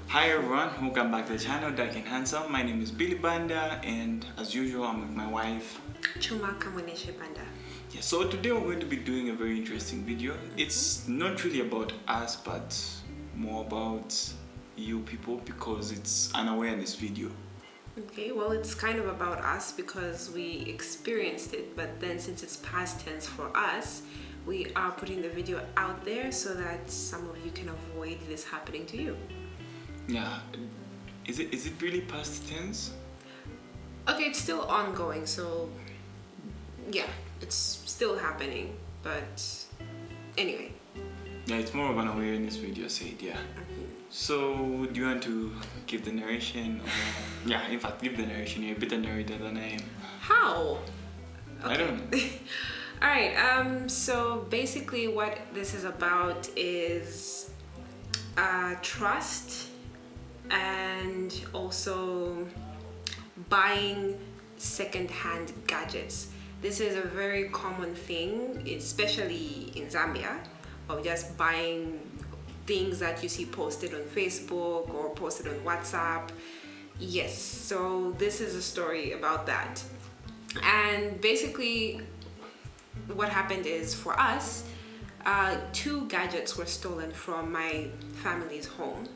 Hi everyone, welcome back to the channel Dark and Handsome. My name is Billy Banda and as usual I'm with my wife Chuma Kamweneshe Banda. Yeah, so today we're going to be doing a very interesting video. It's not really about us but more about you people because it's an awareness video. Okay, well it's kind of about us because we experienced it, but then since it's past tense for us, we are putting the video out there so that some of you can avoid this happening to you. Yeah, is it really past tense? Okay, it's still ongoing, so yeah, it's still happening, but anyway. Yeah, it's more of an awareness video, said, yeah. So, do you want to give the narration? Or, yeah, in fact, give the narration. You're a better narrator than I am. How? Okay. I don't know. Alright, so basically what this is about is trust and also buying second-hand gadgets. This is a very common thing, especially in Zambia, of just buying things that you see posted on Facebook or posted on WhatsApp. Yes, so this is a story about that. And basically what happened is, for us, 2 gadgets were stolen from my family's home.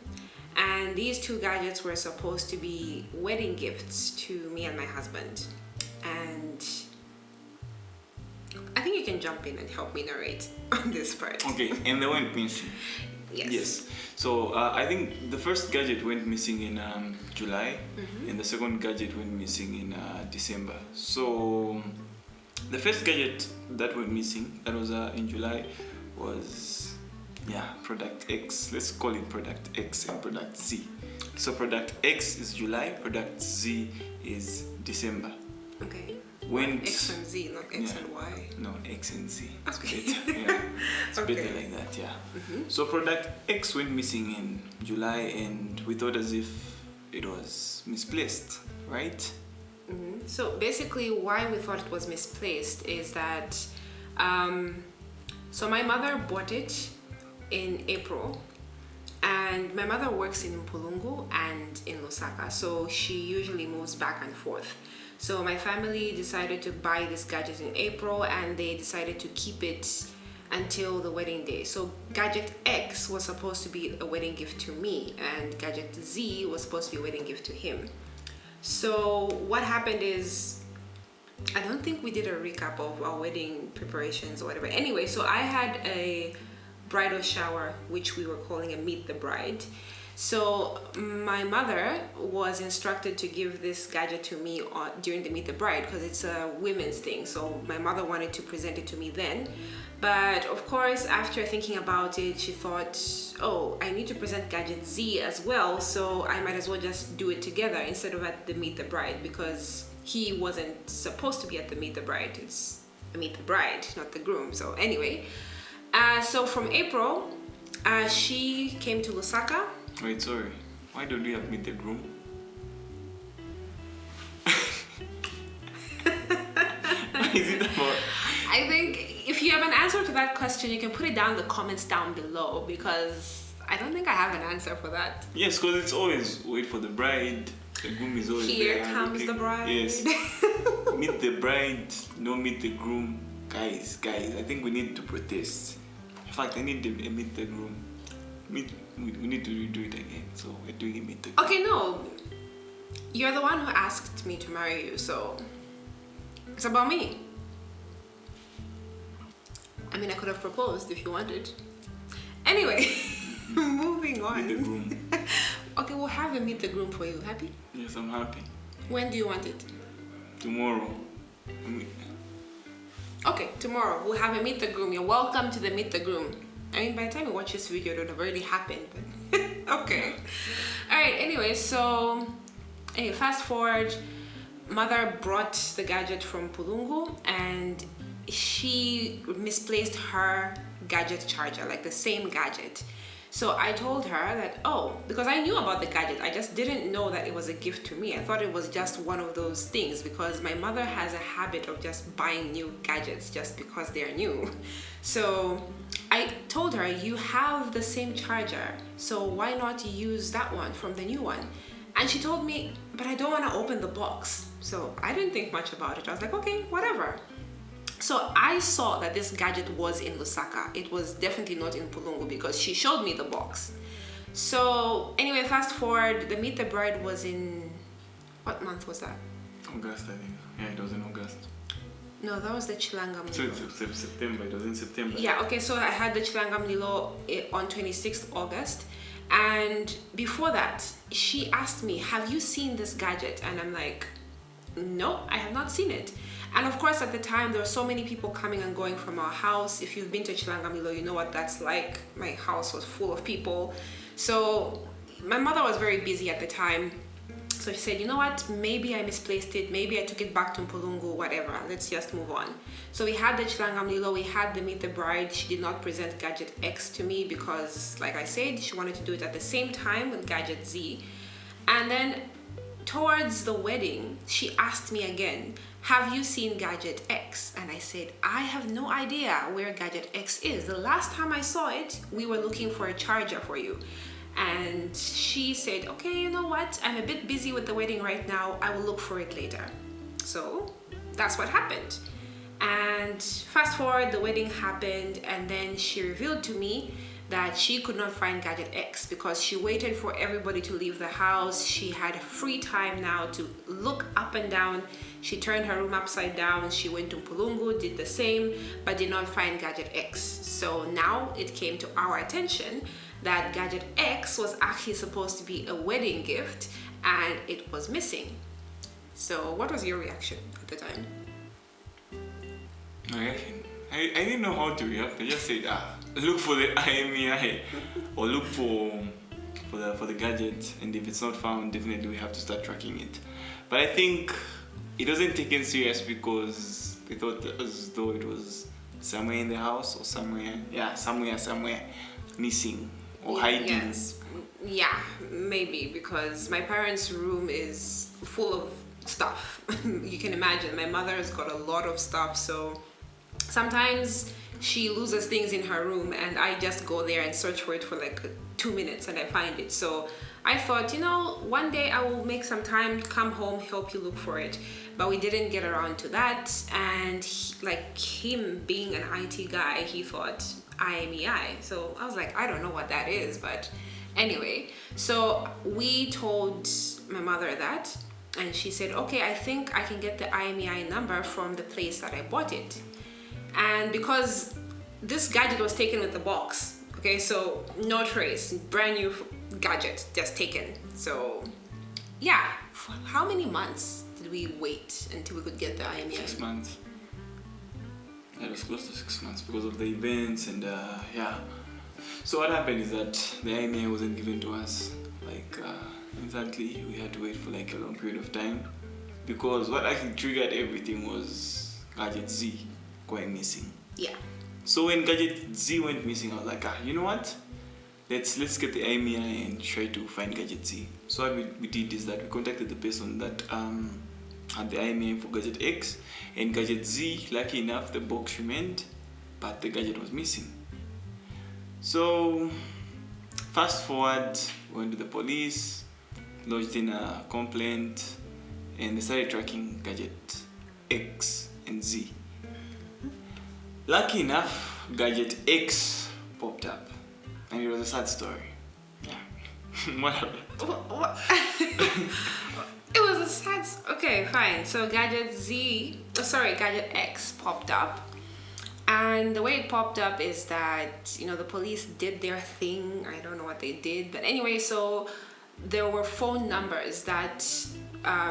And these 2 gadgets were supposed to be wedding gifts to me and my husband. And I think you can jump in and help me narrate on this part. Okay, and they went missing. Yes. So I think the first gadget went missing in July, and the second gadget went missing in December. So the first gadget that went missing, that was in July, was product X. Let's call it product X and product Z. So product X is July, product Z is December. Okay. When X and Z, not X and Y. No, X and Z. It's Okay. better. Yeah. It's Okay. better like that, yeah. So product X went missing in July and we thought as if it was misplaced, right? So basically why we thought it was misplaced is that so my mother bought it in April, and my mother works in Mpulungu and in Lusaka, so she usually moves back and forth. So my family decided to buy this gadget in April and they decided to keep it until the wedding day. So gadget X was supposed to be a wedding gift to me and gadget Z was supposed to be a wedding gift to him. So what happened is, I don't think we did a recap of our wedding preparations or whatever. Anyway, so I had a bridal shower, which we were calling a meet the bride. So my mother was instructed to give this gadget to me during the meet the bride because it's a women's thing. So my mother wanted to present it to me then. But of course, after thinking about it, she thought, oh, I need to present gadget Z as well, so I might as well just do it together instead of at the meet the bride, because he wasn't supposed to be at the meet the bride. It's the meet the bride, not the groom. So anyway, so from April, she came to Lusaka. Wait, sorry. Why don't we have meet the groom? Is it about... I think if you have an answer to that question, you can put it down in the comments down below, because I don't think I have an answer for that. Yes, because it's always wait for the bride. The groom is always Here there. comes the bride. Yes. Meet the bride, no meet the groom. Guys, I think we need to protest. In fact, I need to meet the groom. We need to redo it again. So we're doing a meet the groom. Okay, no. You're the one who asked me to marry you, so it's about me. I mean, I could have proposed if you wanted. Anyway, moving on. Meet the groom. Okay, we'll have a meet the groom for you. Happy? Yes, I'm happy. When do you want it? Tomorrow. Okay, tomorrow we'll have a meet the groom. You're welcome to the meet the groom. I mean, by the time you watch this video, it would have already happened. But okay. All right. Anyway, so fast forward. Mother brought the gadget from Pulungu and she misplaced her gadget charger, like the same gadget. So I told her that, oh, because I knew about the gadget, I just didn't know that it was a gift to me. I thought it was just one of those things, because my mother has a habit of just buying new gadgets just because they're new. So I told her, you have the same charger, so why not use that one from the new one? And she told me, but I don't want to open the box. So I didn't think much about it. I was like, okay, whatever. So I saw that this gadget was in Lusaka. It was definitely not in Pulungu because she showed me the box. So anyway, fast forward, the Meet the Bride was in, what month was that? August, I think. Yeah, it was in August. No, that was the Chilangam So Lilo. it's September. It was in September. Yeah, okay, so I had the Chilangam Lilo on 26th August. And before that, she asked me, have you seen this gadget? And I'm like, no, I have not seen it. And of course, at the time, there were so many people coming and going from our house. If you've been to Chilangam Lilo, you know what that's like. My house was full of people. So my mother was very busy at the time. So she said, you know what, maybe I misplaced it. Maybe I took it back to Mpulungu, whatever. Let's just move on. So we had the Chilangam Lilo, we had the Meet the Bride. She did not present Gadget X to me because, like I said, she wanted to do it at the same time with Gadget Z. And then towards the wedding, she asked me again, have you seen Gadget X? And I said, I have no idea where Gadget X is. The last time I saw it, we were looking for a charger for you. And she said, okay, you know what? I'm a bit busy with the wedding right now. I will look for it later. So that's what happened. And fast forward, the wedding happened, and then she revealed to me that she could not find Gadget X because she waited for everybody to leave the house. She had free time now to look up and down. She turned her room upside down. She went to Pulungu, did the same, but did not find Gadget X. So now it came to our attention that Gadget X was actually supposed to be a wedding gift and it was missing. So what was your reaction at the time? My reaction? I didn't know how to react. I just said, look for the IMEI or look for the gadget, and if it's not found, definitely we have to start tracking it. But I think it wasn't taken serious because they thought as though it was somewhere in the house or somewhere missing or hiding. Yes. Yeah, maybe because my parents' room is full of stuff. You can imagine, my mother's got a lot of stuff, so sometimes she loses things in her room and I just go there and search for it for like 2 minutes and I find it. So I thought, you know, one day I will make some time, come home, help you look for it. But we didn't get around to that. And like him being an IT guy, he thought IMEI. So I was like, I don't know what that is. But anyway, so we told my mother that. And she said, okay, I think I can get the IMEI number from the place that I bought it. And because this gadget was taken with the box, okay, so no trace, brand new gadget just taken. So yeah, for how many months did we wait until we could get the IMEI? 6 months. It was close to 6 months because of the events and yeah. So what happened is that the IMEI wasn't given to us like exactly. We had to wait for like a long period of time because what actually triggered everything was Gadget Z going missing. Yeah. So when Gadget Z went missing, I was like, you know what? Let's get the IMEI and try to find Gadget Z. So what we did is that we contacted the person that had the IMEI for Gadget X and Gadget Z. Lucky enough, the box remained, but the gadget was missing. So fast forward, we went to the police, lodged in a complaint, and they started tracking Gadget X and Z. Lucky enough, Gadget X popped up, and it was a sad story. Yeah. What happened? What? It was a sad. Okay, fine. So Gadget X popped up, and the way it popped up is that, you know, the police did their thing. I don't know what they did, but anyway, so there were phone numbers that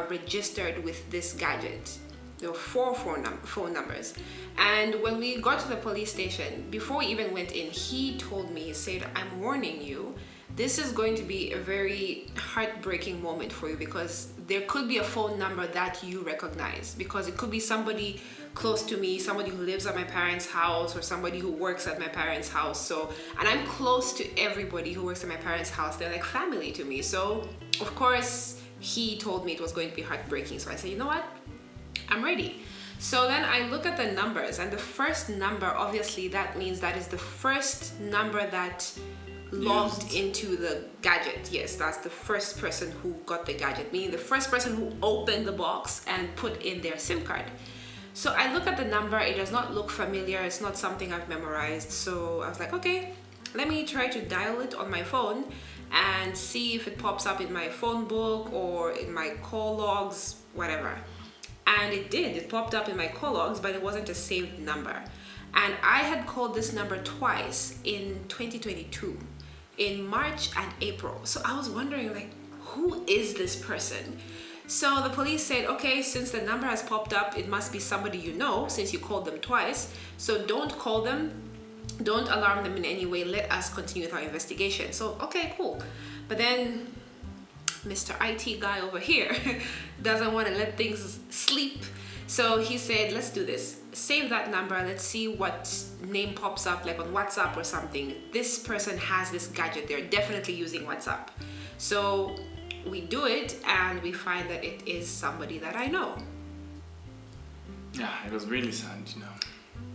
registered with this gadget. There were four phone numbers. And when we got to the police station, before we even went in, he told me, he said, I'm warning you, this is going to be a very heartbreaking moment for you because there could be a phone number that you recognize, because it could be somebody close to me, somebody who lives at my parents' house or somebody who works at my parents' house. So, and I'm close to everybody who works at my parents' house. They're like family to me. So of course he told me it was going to be heartbreaking. So I said, you know what? I'm ready. So then I look at the numbers, and the first number, obviously, that means that is the first number that logged into the gadget. Yes, that's the first person who got the gadget, meaning the first person who opened the box and put in their SIM card. So I look at the number, it does not look familiar, it's not something I've memorized. So I was like, okay, let me try to dial it on my phone and see if it pops up in my phone book or in my call logs, whatever. And it did, it popped up in my call logs, but it wasn't a saved number. And I had called this number twice in 2022, in March and April. So I was wondering, like, who is this person? So the police said, okay, since the number has popped up, it must be somebody you know, since you called them twice. So don't call them, don't alarm them in any way, let us continue with our investigation. So, okay, cool. But then Mr. IT guy over here doesn't want to let things sleep. So he said, let's do this. Save that number. Let's see what name pops up, like on WhatsApp or something. This person has this gadget. They're definitely using WhatsApp. So we do it and we find that it is somebody that I know. Yeah, it was really sad, you know.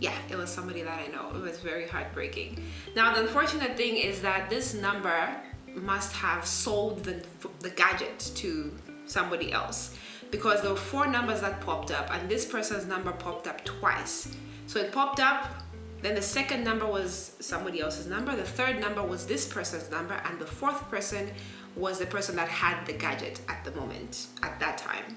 Yeah, it was somebody that I know. It was very heartbreaking. Now, the unfortunate thing is that this number must have sold the gadget to somebody else, because there were 4 numbers that popped up and this person's number popped up twice. So it popped up, then the second number was somebody else's number, the third number was this person's number, and the 4th person was the person that had the gadget at the moment, at that time.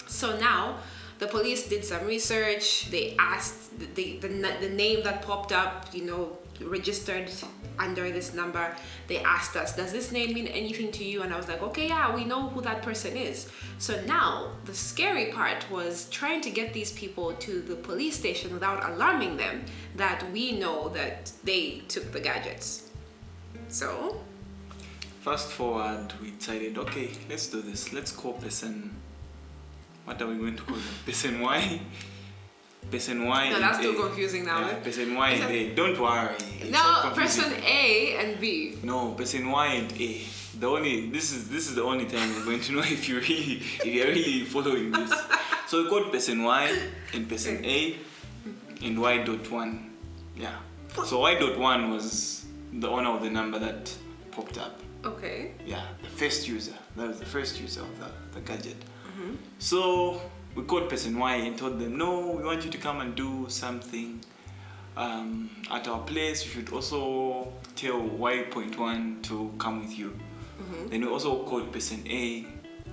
So now the police did some research. They asked the name that popped up, you know, registered under this number. They asked us, does this name mean anything to you? And I was like, okay, yeah, we know who that person is. So now the scary part was trying to get these people to the police station without alarming them that we know that they took the gadgets. So fast forward, we decided, okay, let's do this. Let's call person. What are we going to call them? Person Y? Person Y. No, that's too confusing now. Yeah, person Y and A. Don't worry. It's no, not confusing. person A and B. No, person Y and A. This is the only time we're going to know if you're really following this. So we called person Y and person A and Y.1. Yeah. So Y.1 was the owner of the number that popped up. Okay. Yeah, the first user. That was the first user of the gadget. Mm-hmm. So we called person Y and told them, no, we want you to come and do something at our place. You should also tell Y.1 to come with you. Mm-hmm. Then we also called person A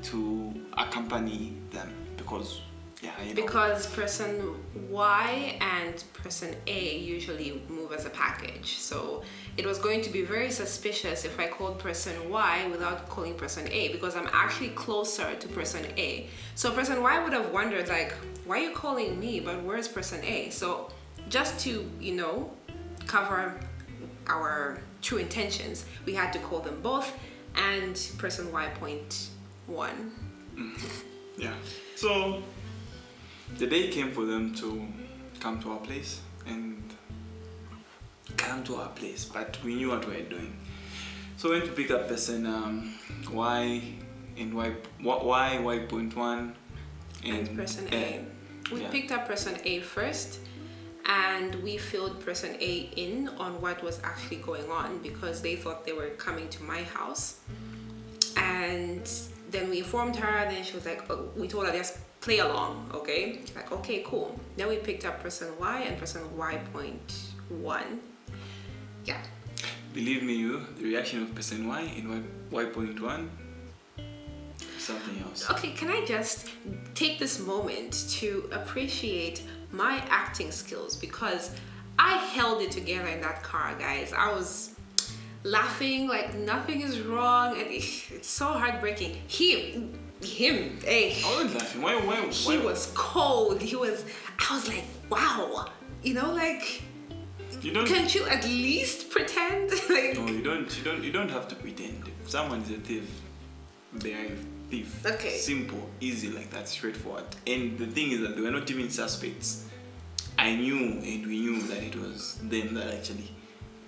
to accompany them because, yeah, you know. Because person Y and person A usually move as a package. So it was going to be very suspicious if I called person Y without calling person A, because I'm actually closer to person A. So person Y would have wondered, like, why are you calling me, but where's person A? So just to, you know, cover our true intentions, we had to call them both and person Y.1. Yeah. So the day came for them to come to our place but we knew what we were doing. So we went to pick up person Y and Y.1 and person A. We picked up person A first, and we filled person A in on what was actually going on because they thought they were coming to my house. And then we informed her, then she was like, oh, we told her just play along, okay? Like, okay, cool. Then we picked up person Y and person Y.1. Yeah. Believe me, the reaction of person Y and Y.1, something else. Okay, can I just take this moment to appreciate my acting skills, because I held it together in that car, guys. I was laughing like nothing is wrong, and it's so heartbreaking. Him, hey. I wasn't laughing. Why? He was cold. I was like, wow. You know, like, can't you at least pretend? Like, no, you don't have to pretend. If someone is a thief, they are a thief. Okay. Simple, easy, like that, straightforward. And the thing is that they were not even suspects. I knew and we knew that it was them that actually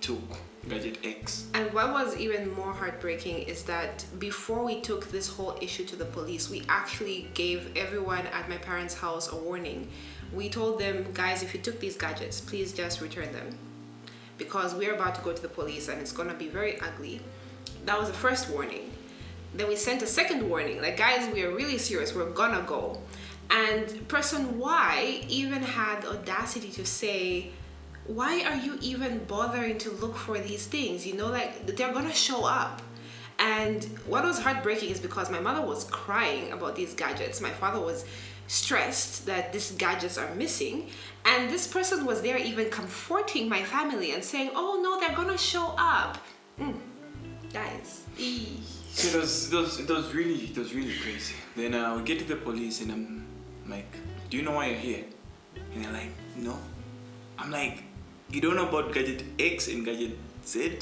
took Gadget X. And what was even more heartbreaking is that before we took this whole issue to the police, we actually gave everyone at my parents' house a warning. We told them, guys, if you took these gadgets, please just return them, because we're about to go to the police and it's gonna be very ugly. That was the first warning. Then we sent a second warning, like, guys, we are really serious, we're gonna go. And person Y even had the audacity to say, why are you even bothering to look for these things? You know, like, they're gonna show up. And what was heartbreaking is because my mother was crying about these gadgets. My father was stressed that these gadgets are missing. And this person was there even comforting my family and saying, oh no, they're gonna show up. Guys. So it was really crazy. Then we get to the police and I'm like, do you know why you're here? And they're like, no. I'm like, you don't know about Gadget X and Gadget Z?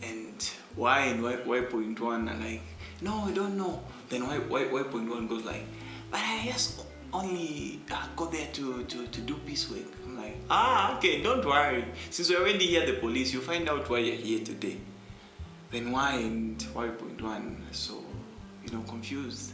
And Y and Y.1 are like, no, I don't know. Then Y.1 goes like, but I just only go there to do piecework. I'm like, okay, don't worry. Since we're already here at the police, you'll find out why you're here today. Then Y and Y.1 are so, confused.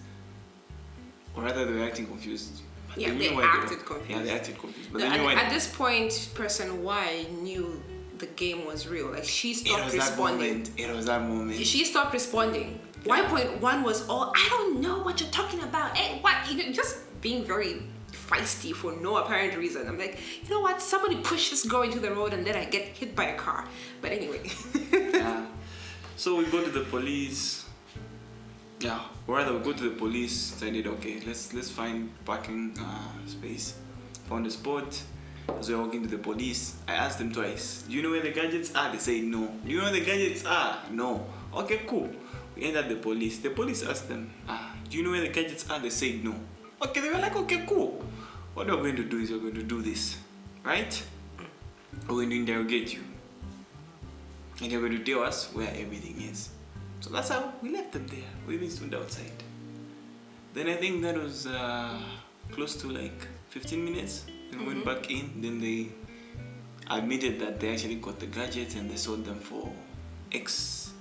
Or rather, they were acting confused. But Yeah, they acted confused. Yeah, they acted confused. But No, they knew at this point, person Y knew the game was real. Like, she stopped responding. It was that moment. She stopped responding. Y.1 was all, I don't know what you're talking about. Hey, what? Just being very feisty for no apparent reason. I'm like, you know what? Somebody push this girl into the road and then I get hit by a car. But anyway. Yeah. So we go to the police. Yeah, or rather we go to the police. Decided, okay, let's find parking space. Found a spot. As we were walking to the police, I asked them twice, do you know where the gadgets are? They say no. Do you know where the gadgets are? No. Okay, cool. We entered the police. The police asked them, do you know where the gadgets are? They said no. Okay, they were like, okay, cool. What we're going to do is we're going to do this, right? We're going to interrogate you. And they're going to tell us where everything is. So that's how we left them there. We even stood outside. Then I think that was close to like 15 minutes. Then we went back in. Then they admitted that they actually got the gadgets and they sold them for X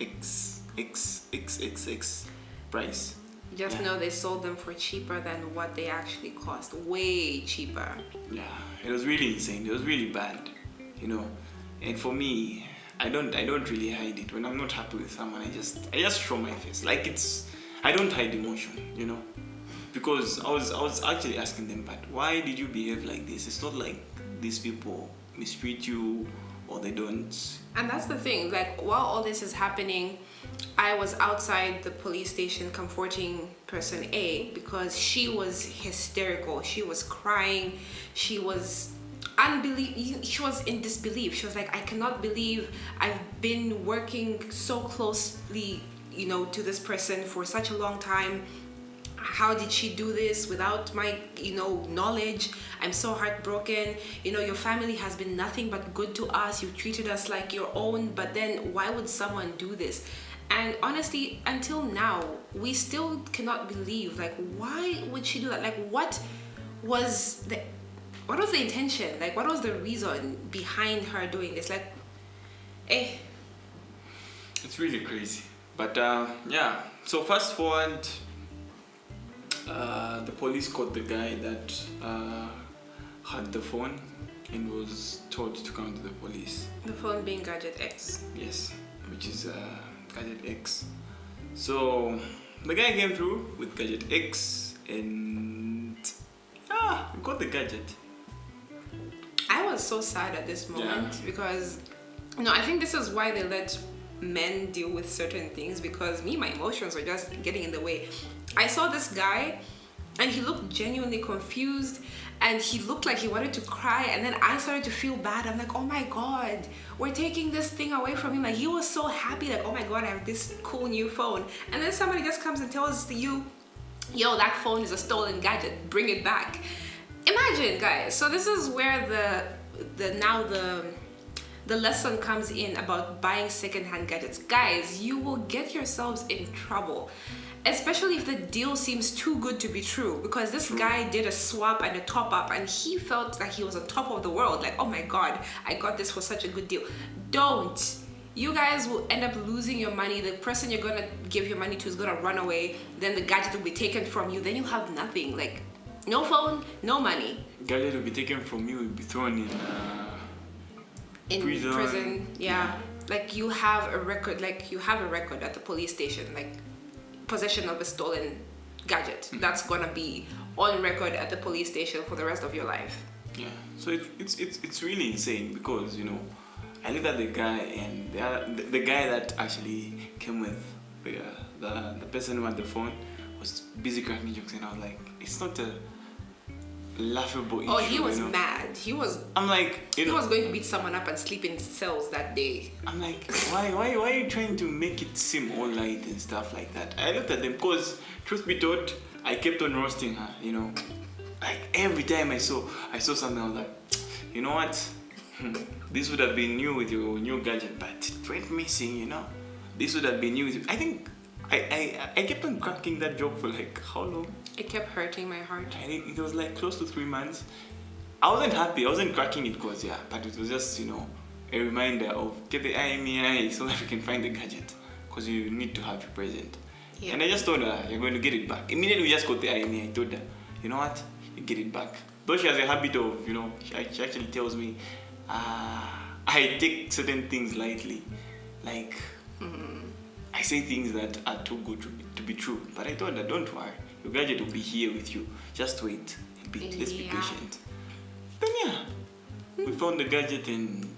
price. Just know they sold them for cheaper than what they actually cost. Way cheaper. Yeah, it was really insane. It was really bad, And for me, I don't really hide it. When I'm not happy with someone, I just show my face. Like, I don't hide emotion, Because I was actually asking them, but why did you behave like this? It's not like these people mistreat you or they don't. And that's the thing, like, while all this is happening, I was outside the police station comforting person A because she was hysterical. She was crying. She was she was in disbelief. She was like, I cannot believe I've been working so closely, to this person for such a long time. How did she do this without my, knowledge? I'm so heartbroken. Your family has been nothing but good to us. You treated us like your own, but then why would someone do this? And honestly, until now, we still cannot believe, like, why would she do that? Like, what was the intention? Like, what was the reason behind her doing this? Like, It's really crazy. But yeah, so fast forward, the police caught the guy that had the phone and was told to come to the police. The phone being Gadget X. Yes, which is Gadget X. So the guy came through with Gadget X and we got the gadget. I was so sad at this moment because, I think this is why they let men deal with certain things, because my emotions were just getting in the way. I saw this guy and he looked genuinely confused and he looked like he wanted to cry, and then I started to feel bad. I'm like, oh my god, we're taking this thing away from him. Like, he was so happy, like, oh my god, I have this cool new phone. And then somebody just comes and tells you, yo, that phone is a stolen gadget, bring it back. Imagine, guys. So this is where the lesson comes in about buying secondhand gadgets. Guys, you will get yourselves in trouble. especially if the deal seems too good to be true, because this guy did a swap and a top up and he felt like he was on top of the world, like, oh my god, I got this for such a good deal. Don't. You guys will end up losing your money. The person you're gonna give your money to is gonna run away, then the gadget will be taken from you, then you have nothing. Like, no phone, no money. Gadget will be taken from you, will be thrown in prison. Yeah. Like you have a record at the police station, like possession of a stolen gadget. That's gonna be on record at the police station for the rest of your life. Yeah. So it's really insane, because, you know, I looked at the guy, and the guy that actually came with the person who had the phone was busy cracking jokes, and I was like, it's not a laughable issue. Oh, he was, you know? mad. I'm like, he was going to beat someone up and sleep in cells that day. I'm like, why are you trying to make it seem all light and stuff like that? I looked at them, because truth be told, I kept on roasting her, you know. Like every time I saw something, I was like, you know what? This would have been new with your new gadget, but it went missing, you know. This would have been new with you. I think I kept on cracking that joke for like how long? It kept hurting my heart. I think it was like close to 3 months. I wasn't happy. I wasn't cracking it because, yeah, but it was just, you know, a reminder of get the IMEI so that we can find the gadget, because you need to have it present. Yeah. And I just told her, you're going to get it back. Immediately we just got the IMEI. I told her, you know what, you get it back. Though she has a habit of, you know, she actually tells me, I take certain things lightly. Like, I say things that are too good to be true. But I told her, don't worry, your gadget will be here with you. Just wait a bit. Let's be patient. Then we found the gadget, and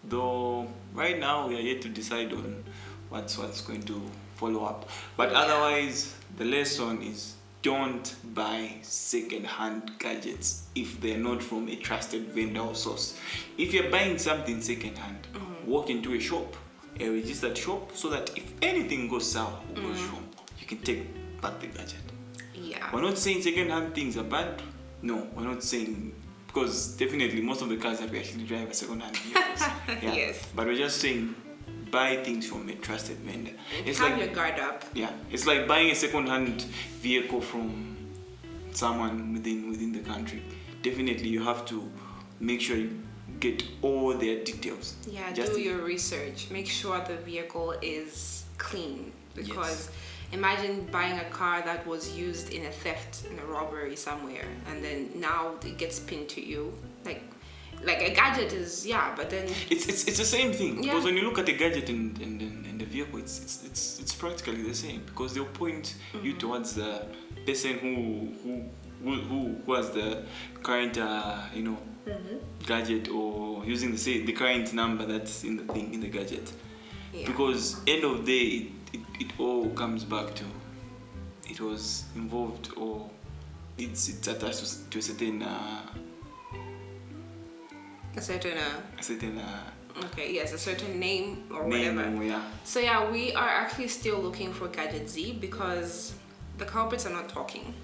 though right now we are yet to decide on what's going to follow up. But otherwise, the lesson is, don't buy second-hand gadgets if they're not from a trusted vendor or source. If you're buying something second-hand, walk into a shop, a registered shop, so that if anything goes sour or goes wrong, you can take back the gadget. Yeah. We're not saying second-hand things are bad. No, we're not saying, because definitely most of the cars that we actually drive are second-hand vehicles. Yes. But we're just saying, buy things from a trusted vendor. It's have like your guard up. Yeah, it's like buying a second-hand vehicle from someone within the country. Definitely, you have to make sure you get all their details. Yeah, do your research. Make sure the vehicle is clean, because imagine buying a car that was used in a theft, in a robbery somewhere, and then now it gets pinned to you. Like a gadget is, but then it's the same thing, because when you look at the gadget and the vehicle, it's practically the same, because they'll point you towards the person who has the current gadget, or using the current number that's in the gadget. Because end of the day, it all comes back to it was involved, or it's attached to a certain a certain a certain name or whatever. So we are actually still looking for Gadget Z, because the culprits are not talking,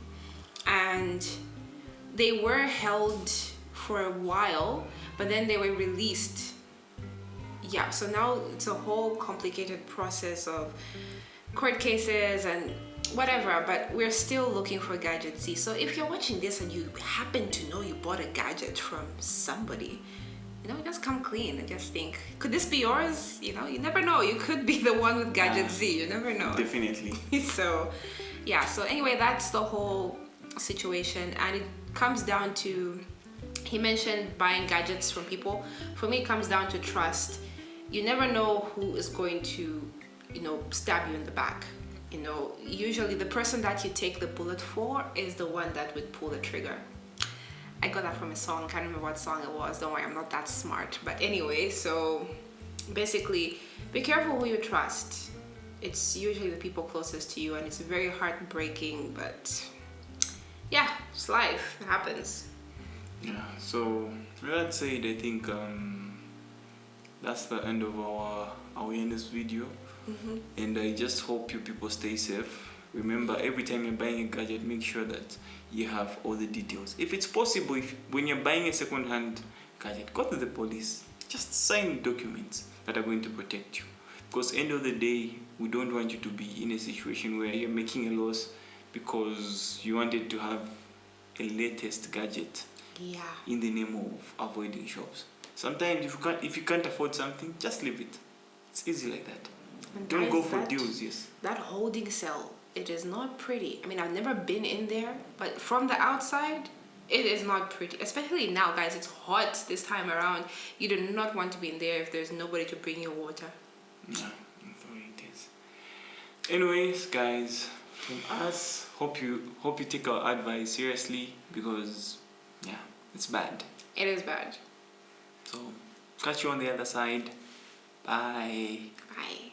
and they were held for a while, but then they were released. So now it's a whole complicated process of court cases and whatever, but we're still looking for Gadget Z. So if you're watching this and you happen to know you bought a gadget from somebody, just come clean and just think, could this be yours? You never know. You could be the one with Gadget Z. You never know. Definitely. So anyway, that's the whole situation, and it comes down to, he mentioned buying gadgets from people. For me, it comes down to trust. You never know who is going to, stab you in the back. Usually the person that you take the bullet for is the one that would pull the trigger. I got that from a song. Can't remember what song it was. Don't worry, I'm not that smart. But anyway, so basically, be careful who you trust. It's usually the people closest to you, and it's very heartbreaking, but it's life. It happens. So with that said, I think that's the end of our awareness video. And I just hope you people stay safe. Remember, every time you're buying a gadget, make sure that you have all the details. If it's possible, when you're buying a second-hand gadget, go to the police. Just sign documents that are going to protect you. Because end of the day, we don't want you to be in a situation where you're making a loss because you wanted to have a latest gadget Yeah. in the name of avoiding shops. Sometimes if you can't afford something, just leave it. It's easy like that. And Don't guys, go for deals, yes. That holding cell, it is not pretty. I mean, I've never been in there, but from the outside, it is not pretty. Especially now, guys, it's hot this time around. You do not want to be in there if there's nobody to bring you water. Yeah, that's what it is. Anyways, guys, from us, hope you take our advice seriously because yeah, it's bad. It is bad. So catch you on the other side. Bye. Bye.